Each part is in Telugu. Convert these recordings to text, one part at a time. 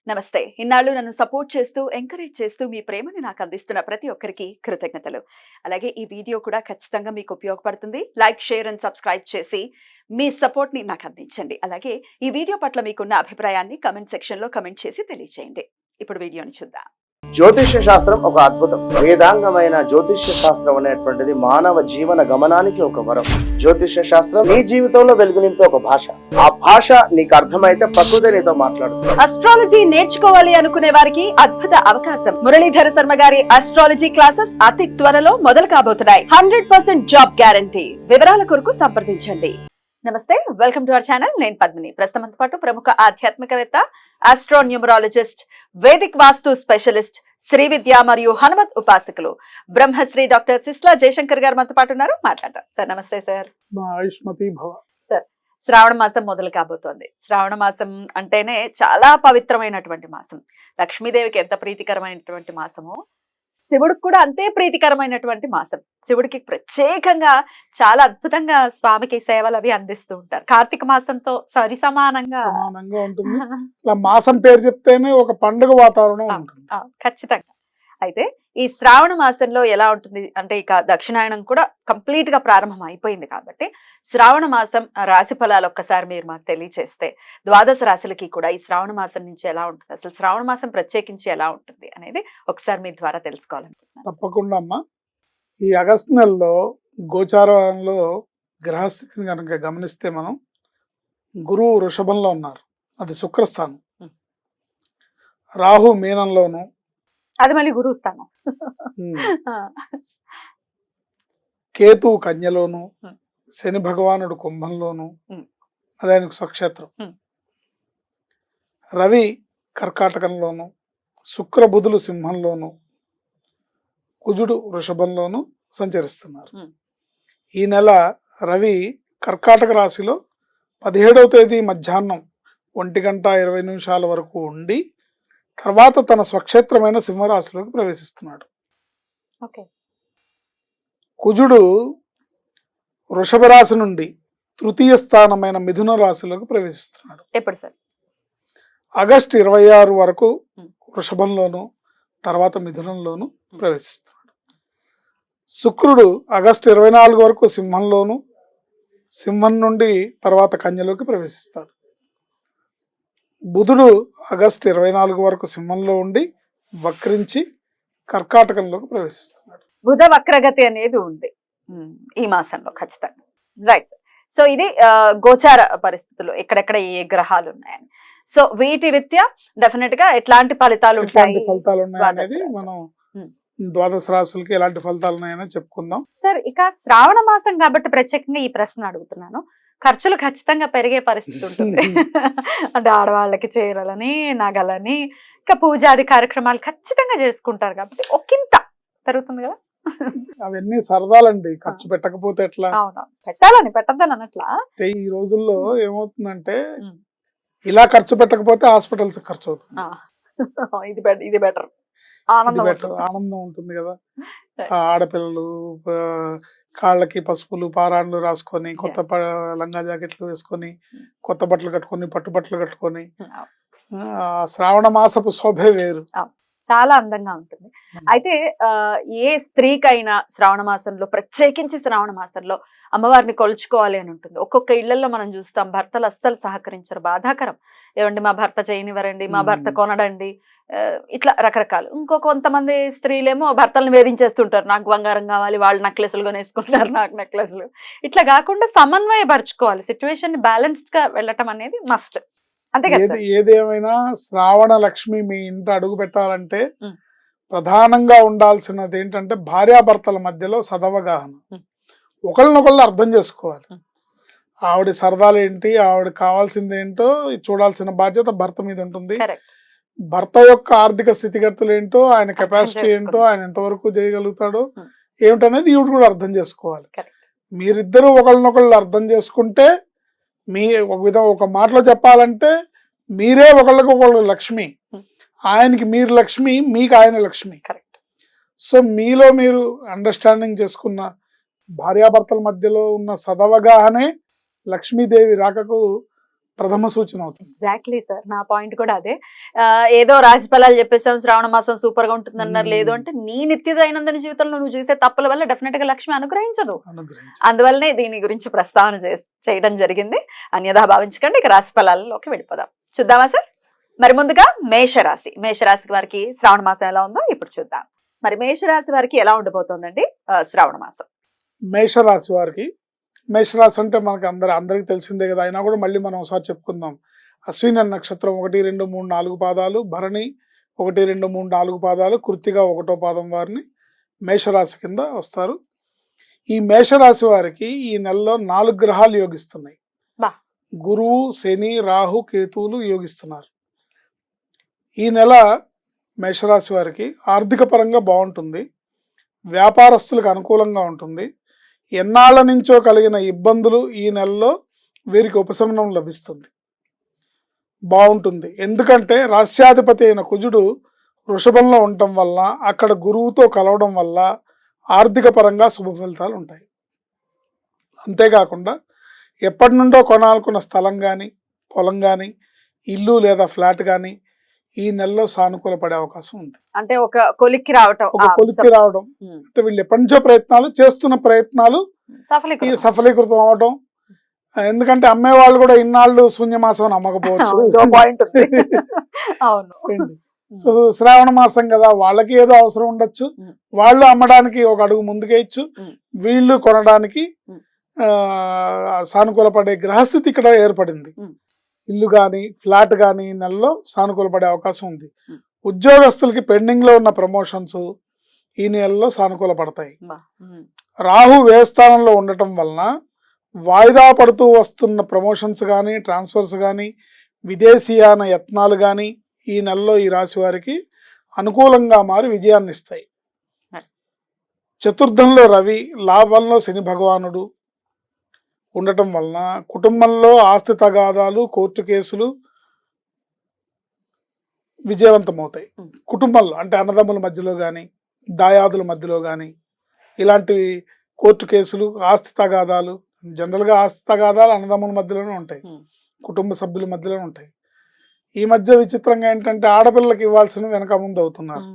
నమస్తే. ఇన్నాళ్ళు నన్ను సపోర్ట్ చేస్తూ, ఎంకరేజ్ చేస్తూ మీ ప్రేమని నాకు అందిస్తున్న ప్రతి ఒక్కరికి కృతజ్ఞతలు. అలాగే ఈ వీడియో కూడా ఖచ్చితంగా మీకు ఉపయోగపడుతుంది. లైక్, షేర్ అండ్ సబ్స్క్రైబ్ చేసి మీ సపోర్ట్‌ని నాకు అందించండి. అలాగే ఈ వీడియో పట్ల మీకున్న అభిప్రాయాన్ని కామెంట్ సెక్షన్‌లో కామెంట్ చేసి తెలియజేయండి. ఇప్పుడు వీడియోని చూద్దాం. జ్యోతిష్య శాస్త్రం ఒక అద్భుతం. వేదాంగమైన జ్యోతిష్య శాస్త్రం అనేటువంటిది మానవ జీవన గమనానికి ఒక వరం. జ్యోతిష్య శాస్త్రం నీ జీవితంలో వెలుగునింపే ఒక భాష. ఆ భాష నీకు అర్థమైతే ప్రకృతి నీతో మాట్లాడుతుంది. అస్ట్రాలజీ నేర్చుకోవాలి అనుకునే వారికి అద్భుత అవకాశం. మురళీధర శర్మ గారి అస్ట్రాలజీ క్లాసెస్ అతి త్వరలో మొదలు కాబోతున్నాయి. 100% జాబ్ గ్యారంటీ. వివరాల కొరకు సంప్రదించండి. నమస్తే, వెల్కమ్ టు అవర్ ఛానల్. నేను పద్మిని. ప్రస్తుతంతో పాటు ప్రముఖ ఆధ్యాత్మికవేత్త, ఆస్ట్రోన్యూమరాలజిస్ట్, వేదిక్ వాస్తు స్పెషలిస్ట్, శ్రీ విద్య మరియు హనుమత్ ఉపాసకులు బ్రహ్మశ్రీ డాక్టర్ సిస్లా జయశంకర్ గారు మనతో పాటు ఉన్నారు. మాట్లాడతారు. సార్ నమస్తే. సార్ సార్, శ్రావణ మాసం మొదలు కాబోతోంది. శ్రావణ మాసం అంటేనే చాలా పవిత్రమైనటువంటి మాసం. లక్ష్మీదేవికి ఎంత ప్రీతికరమైనటువంటి మాసమో శివుడికి కూడా అంతే ప్రీతికరమైనటువంటి మాసం. శివుడికి ప్రత్యేకంగా చాలా అద్భుతంగా స్వామికి సేవలు అవి అందిస్తూ ఉంటారు. కార్తీక మాసంతో సమానంగా ఉంటుంది. అసలు మాసం పేరు చెప్తేనే ఒక పండుగ వాతావరణం ఉంటుంది. ఖచ్చితంగా. అయితే ఈ శ్రావణ మాసంలో ఎలా ఉంటుంది అంటే, ఇక దక్షిణాయనం కూడా కంప్లీట్ గా ప్రారంభం అయిపోయింది కాబట్టి శ్రావణ మాసం రాశి ఫలాలు ఒక్కసారి మీరు మాకు తెలియచేస్తే, ద్వాదశ రాశులకి కూడా ఈ శ్రావణ మాసం నుంచి ఎలా ఉంటుంది, అసలు శ్రావణ మాసం ప్రత్యేకించి ఎలా ఉంటుంది అనేది ఒకసారి మీ ద్వారా తెలుసుకోవాలనుకుంటున్నాను. తప్పకుండా అమ్మా. ఈ ఆగస్టు నెలలో గోచారంలో గ్రహస్థితిని కనుక గమనిస్తే మనం గురువు వృషభంలో ఉన్నారు, అది శుక్రస్థానం. రాహు మీనంలోను, అది మళ్ళీ గురువు స్థానం. కేతు కన్యలోను, శని భగవానుడు కుంభంలోను, అది ఆయనకు స్వక్షేత్రం. రవి కర్కాటకంలోను, శుక్ర బుధులు సింహంలోను, కుజుడు వృషభంలోను సంచరిస్తున్నారు. ఈ నెల రవి కర్కాటక రాశిలో 17వ తేదీ మధ్యాహ్నం 1:20 వరకు ఉండి తర్వాత తన స్వక్షేత్రమైన సింహరాశిలోకి ప్రవేశిస్తున్నాడు. కుజుడు వృషభ రాశి నుండి తృతీయ స్థానమైన మిథున రాశిలోకి ప్రవేశిస్తున్నాడు. ఎప్పుడు సార్? ఆగస్టు 26 వరకు వృషభంలోను, తర్వాత మిథునంలోను ప్రవేశిస్తున్నాడు. శుక్రుడు ఆగస్టు 24 వరకు సింహంలోను, సింహం నుండి తర్వాత కన్యలోకి ప్రవేశిస్తాడు. బుధుడు ఆగస్టు 24 వరకు సింహంలో ఉండి వక్రించి కర్కాటకంలోకి ప్రవేశిస్తున్నాడు. బుధ వక్రగతి అనేది ఉంది ఈ మాసంలో ఖచ్చితంగా. రైట్. సో ఇది గోచార పరిస్థితులు, ఎక్కడెక్కడ ఏ గ్రహాలు ఉన్నాయని. సో వీటి రీత్యా డెఫినెట్ గా ఎట్లాంటి ఫలితాలు ఉన్నాయనేది మనం ద్వాదశ రాశులకి ఎలాంటి ఫలితాలు ఉన్నాయని చెప్పుకుందాం. సార్, ఇక శ్రావణ మాసం కాబట్టి ప్రత్యేకంగా ఈ ప్రశ్న అడుగుతున్నాను. ఖర్చులు ఖచ్చితంగా పెరిగే పరిస్థితి ఉంటుంది. అంటే ఆడవాళ్ళకి చీరలని, నగలని, ఇంకా పూజాది కార్యక్రమాలు ఖచ్చితంగా చేసుకుంటారు కాబట్టి ఒకంత పెరుగుతుంది కదా. అవన్నీ సరదాలండి, ఖర్చు పెట్టకపోతే ఎట్లా? పెట్టాలని, పెట్టద్దని అన్నట్లా. ఈ రోజుల్లో ఏమవుతుందంటే ఇలా ఖర్చు పెట్టకపోతే హాస్పిటల్స్ ఖర్చు అవుతుంది. ఇది బెటర్, ఆనందం ఉంటుంది కదా. ఆడపిల్లలు కాళ్ళకి పసుపులు, పారాణులు రాసుకొని, కొత్త లంగా జాకెట్లు వేసుకొని, కొత్త బట్టలు కట్టుకొని, పట్టు బట్టలు కట్టుకొని, శ్రావణ మాసపు శోభే వేరు, చాలా అందంగా ఉంటుంది. అయితే ఏ స్త్రీకైనా శ్రావణ మాసంలో, ప్రత్యేకించి శ్రావణ మాసంలో అమ్మవారిని కొలుచుకోవాలి అని ఉంటుంది. ఒక్కొక్క ఇళ్లలో మనం చూస్తాం, భర్తలు అస్సలు సహకరించరు, బాధాకరం. ఏమండి మా భర్త చేయనివ్వరండి, మా భర్త కొనడండి, ఇట్లా రకరకాలు. కొంతమంది స్త్రీలేమో భర్తలను వేధించేస్తుంటారు, నాకు బంగారం కావాలి, వాళ్ళు నెక్లెస్లు కొనేసుకుంటారు, నాకు నెక్లెస్లు. ఇట్లా కాకుండా సమన్వయపరచుకోవాలి, సిచ్యువేషన్ బ్యాలెన్స్డ్ గా వెళ్ళటం అనేది మస్ట్. ఏదేమైనా శ్రావణ లక్ష్మి మీ ఇంట అడుగు పెట్టాలంటే ప్రధానంగా ఉండాల్సినది ఏంటంటే భార్యాభర్తల మధ్యలో సదవగాహన, ఒకళ్ళనొకళ్ళు అర్థం చేసుకోవాలి. ఆవిడ సరదాలు ఏంటి, ఆవిడ కావాల్సింది ఏంటో చూడాల్సిన బాధ్యత భర్త మీద ఉంటుంది. భర్త యొక్క ఆర్థిక స్థితిగతులు ఏంటో, ఆయన కెపాసిటీ ఏంటో, ఆయన ఎంతవరకు చేయగలుగుతాడో ఏమిటనేది ఈవిడ కూడా అర్థం చేసుకోవాలి. మీరిద్దరూ ఒకళ్ళనొకళ్ళు అర్థం చేసుకుంటే, మీ ఒక మాటలో చెప్పాలంటే మీరే ఒకళ్ళకి ఒకళ్ళు లక్ష్మి, ఆయనకి మీరు లక్ష్మి, మీకు ఆయన లక్ష్మి. కరెక్ట్. సో మీలో మీరు అండర్స్టాండింగ్ చేసుకున్న భార్యాభర్తల మధ్యలో ఉన్న సదవగానే లక్ష్మీదేవి రాకకు ప్రథమ సూచన అవుతుంది. ఎగ్జాక్ట్లీ సార్, నా పాయింట్ కూడా అదే. ఏదో రాశి ఫలాలు చెప్పేసాం, శ్రావణ మాసం సూపర్ గా ఉంటుంది అన్నారు. లేదు అంటే నీ నిత్య దైనందిన జీవితంలో నువ్వు చేసే తప్పుల వల్ల డెఫినెట్ గా లక్ష్మి అనుగ్రహించదు. అందువల్లనే దీని గురించి ప్రస్తావన చేయడం జరిగింది. అన్యదా భావించకండి. ఇక రాశి ఫలాల్లోకి వెళ్ళిపోదాం. చూద్దామా సార్? మరి ముందుగా మేషరాశి వారికి శ్రావణ మాసం ఎలా ఉందో ఇప్పుడు చూద్దాం. మరి మేషరాశి వారికి ఎలా ఉండబోతోందండి శ్రావణ మాసం? మేషరాశి వారికి, మేషరాశి అంటే మనకి అందరికి తెలిసిందే కదా, అయినా కూడా మళ్ళీ మనం ఒకసారి చెప్పుకుందాం. అశ్విని నక్షత్రం 1, 2, 3, 4 పాదాలు, భరణి 1, 2, 3, 4 పాదాలు, కృత్తిక 1వ పాదం వారిని మేషరాశి కింద వస్తారు. ఈ మేషరాశి వారికి ఈ నెలలో 4 గ్రహాలు యోగిస్తున్నాయి. గురువు, శని, రాహు, కేతువులు యోగిస్తున్నారు. ఈ నెల మేషరాశి వారికి ఆర్థిక పరంగా బాగుంటుంది. వ్యాపారస్తులకు అనుకూలంగా ఉంటుంది. ఎన్నాళ్ళ నుంచో కలిగిన ఇబ్బందులు ఈ నెలలో వీరికి ఉపశమనం లభిస్తుంది. బాగుంటుంది. ఎందుకంటే రాష్ట్రాధిపతి అయిన కుజుడు వృషభంలో ఉండటం వల్ల, అక్కడ గురువుతో కలవడం వల్ల ఆర్థిక పరంగా శుభ ఫలితాలు ఉంటాయి. అంతేకాకుండా ఎప్పటి నుండో కొనాలనుకున్న స్థలం కానీ, పొలం కానీ, ఇల్లు లేదా ఫ్లాట్ కానీ ఈ నెలలో సానుకూల పడే అవకాశం ఉంది. అంటే ఒక కొలిక్కి రావడం అంటే వీళ్ళు ఎప్పటి నుంచో చేస్తున్న ప్రయత్నాలు సఫలీకృతం అవడం. ఎందుకంటే అమ్మే వాళ్ళు కూడా ఇన్నాళ్ళు శూన్యమాసం అని అమ్మకపోవచ్చు. సో శ్రావణ మాసం కదా, వాళ్ళకి ఏదో అవసరం ఉండొచ్చు. వాళ్ళు అమ్మడానికి ఒక అడుగు ముందుకేయచ్చు, వీళ్ళు కొనడానికి సానుకూల పడే గ్రహస్థితి ఇక్కడ ఏర్పడింది. ఇల్లు కానీ, ఫ్లాట్ కానీ ఈ నెలలో సానుకూల పడే అవకాశం ఉంది. ఉద్యోగస్తులకి పెండింగ్ లో ఉన్న ప్రమోషన్స్ ఈ నెలలో సానుకూల పడతాయి. రాహు వ్యయస్థానంలో ఉండటం వలన వాయిదా పడుతూ వస్తున్న ప్రమోషన్స్ కానీ, ట్రాన్స్ఫర్స్ కానీ, విదేశీయాన యత్నాలు కానీ ఈ నెలలో ఈ రాశి వారికి అనుకూలంగా మారి విజయాన్ని ఇస్తాయి. చతుర్థంలో రవి, లాభంలో శని భగవానుడు ఉండటం వలన కుటుంబంలో ఆస్తి తగాదాలు, కోర్టు కేసులు విజయవంతమవుతాయి. కుటుంబంలో అంటే అన్నదమ్ముల మధ్యలో కానీ, దాయాదుల మధ్యలో కానీ ఇలాంటి కోర్టు కేసులు, ఆస్తి తగాదాలు, జనరల్గా ఆస్తి తగాదాలు అన్నదమ్ముల మధ్యలోనే ఉంటాయి, కుటుంబ సభ్యుల మధ్యలోనే ఉంటాయి. ఈ మధ్య విచిత్రంగా ఏంటంటే ఆడపిల్లలకి ఇవ్వాల్సిన వెనక ముందు అవుతున్నారు.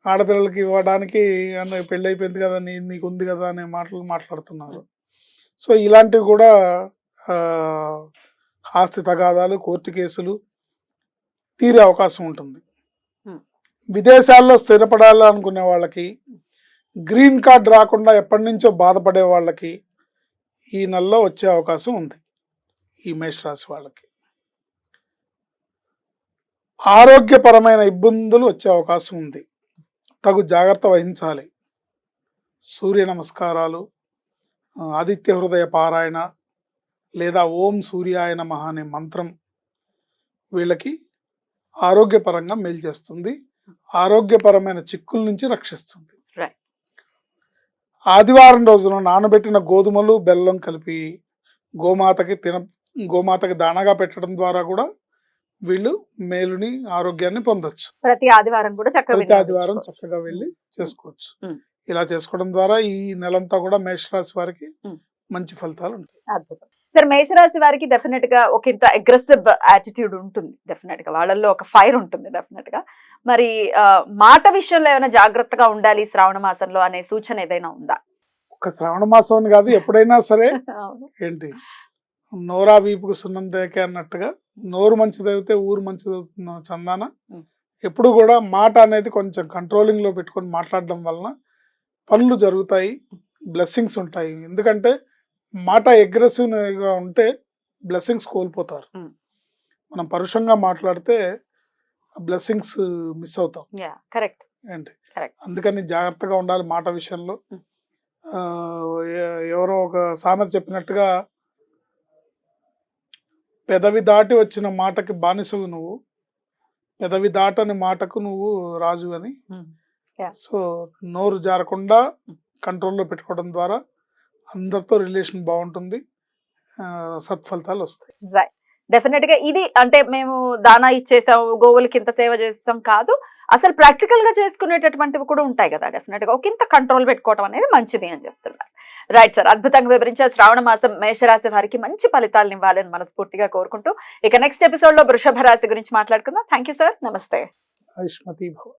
ఆడపిల్లలకి ఇవ్వడానికి పెళ్ళి అయిపోయింది కదా, నీకు ఉంది కదా అనే మాటలు మాట్లాడుతున్నారు. సో ఇలాంటివి కూడా ఆస్తి తగాదాలు, కోర్టు కేసులు తీరే అవకాశం ఉంటుంది. విదేశాల్లో స్థిరపడాలి అనుకునే వాళ్ళకి, గ్రీన్ కార్డ్ రాకుండా ఎప్పటి నుంచో బాధపడే వాళ్ళకి ఈ నెలలో వచ్చే అవకాశం ఉంది. ఈ మేషరాశి వాళ్ళకి ఆరోగ్యపరమైన ఇబ్బందులు వచ్చే అవకాశం ఉంది. తగు జాగ్రత్త వహించాలి. సూర్య నమస్కారాలు, ఆదిత్య హృదయ పారాయణ లేదా ఓం సూర్యాయ నమః అనే మంత్రం వీళ్ళకి ఆరోగ్యపరంగా మేలు చేస్తుంది. ఆరోగ్యపరమైన చిక్కుల నుంచి రక్షిస్తుంది. ఆదివారం రోజున నానబెట్టిన గోధుమలు, బెల్లం కలిపి గోమాతకి దానాగా పెట్టడం ద్వారా కూడా వీళ్ళు మేలుని, ఆరోగ్యాన్ని పొందొచ్చు. ప్రతి ఆదివారం చక్కగా వెళ్ళి చేసుకోవచ్చు. ఇలా చేసుకోవడం ద్వారా ఈ నెలంతా కూడా మేషరాశి వారికి మంచి ఫలితాలు ఉంటాయి. అద్భుతం సార్. మేషరాశి వారికి డెఫినెట్ గా ఒక ఇంత అగ్రెసివ్ యాటిట్యూడ్ ఉంటుంది. డెఫినెట్ గా వాళ్ళల్లో ఒక ఫైర్ ఉంటుంది డెఫినెట్ గా. మరి మాట విషయంలో ఏమైనా జాగ్రత్తగా ఉండాలి శ్రావణ మాసంలో అనే సూచన ఏదైనా ఉందా? ఒక శ్రావణ మాసం అని కాదు, ఎప్పుడైనా సరే ఏంటి నోరా వీపుకు సున్నం దేకే అన్నట్టుగా నోరు మంచిదైతే ఊరు మంచిదవుతున్న చందాన ఎప్పుడు కూడా మాట అనేది కొంచెం కంట్రోలింగ్ లో పెట్టుకొని మాట్లాడడం వలన పనులు జరుగుతాయి, బ్లెస్సింగ్స్ ఉంటాయి. ఎందుకంటే మాట అగ్రెసివ్గా ఉంటే బ్లెస్సింగ్స్ కోల్పోతారు. మనం పరుషంగా మాట్లాడితే బ్లెస్సింగ్స్ మిస్ అవుతాం. ఏంటి అందుకని జాగ్రత్తగా ఉండాలి మాట విషయంలో. ఎవరో ఒక సామెత చెప్పినట్టుగా పెదవి దాటి వచ్చిన మాటకి బానిసవు నువ్వు, పెదవి దాటని మాటకు నువ్వు రాజు అని. సో నోరు జారకుండా కంట్రోల్లో పెట్టుకోవడం ద్వారా అందరితో రిలేషన్ బాగుంటుంది, సత్ఫలితాలు వస్తాయి. డెఫినెట్ గా ఇది అంటే మేము దానా ఇచ్చేసాం, గోవులకి ఇంత సేవ చేస్తాం కాదు, అసలు ప్రాక్టికల్ గా చేసుకునేటటువంటివి కూడా ఉంటాయి కదా, డెఫినెట్ గా ఒకంత కంట్రోల్ పెట్టుకోవడం అనేది మంచిది అని చెప్తున్నారు. రైట్ సార్, అద్భుతంగా వివరించారు. శ్రావణ మాసం మేషరాశి వారికి మంచి ఫలితాలను ఇవ్వాలని మనస్ఫూర్తిగా కోరుకుంటూ ఇక నెక్స్ట్ ఎపిసోడ్ లో వృషభ రాశి గురించి మాట్లాడుకుందాం. థ్యాంక్ యూ సార్, నమస్తే. ఐష్మతి భవ.